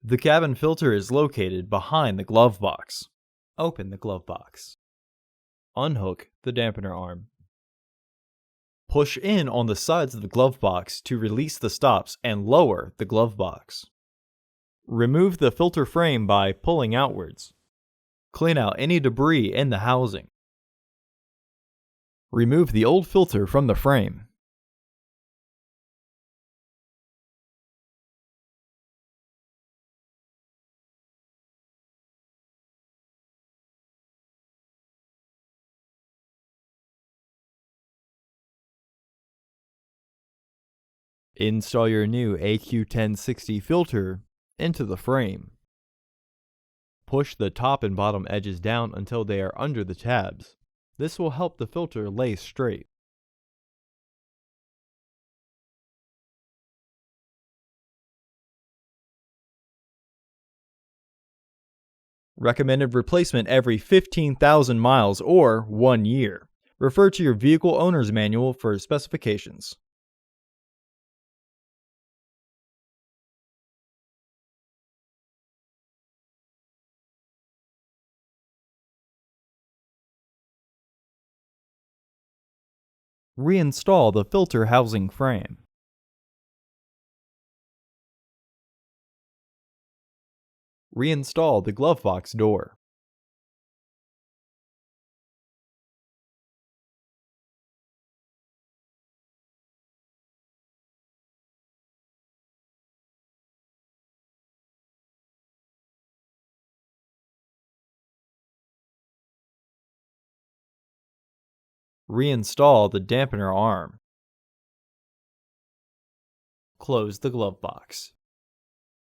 The cabin filter is located behind the glove box. Open the glove box. Unhook the dampener arm. Push in on the sides of the glove box to release the stops and lower the glove box. Remove the filter frame by pulling outwards. Clean out any debris in the housing. Remove the old filter from the frame. Install your new AQ1060 filter into the frame. Push the top and bottom edges down until they are under the tabs. This will help the filter lay straight. Recommended replacement every 15,000 miles or 1 year. Refer to your vehicle owner's manual for specifications. Reinstall the filter housing frame. Reinstall the glove box door. Reinstall the dampener arm. Close the glove box.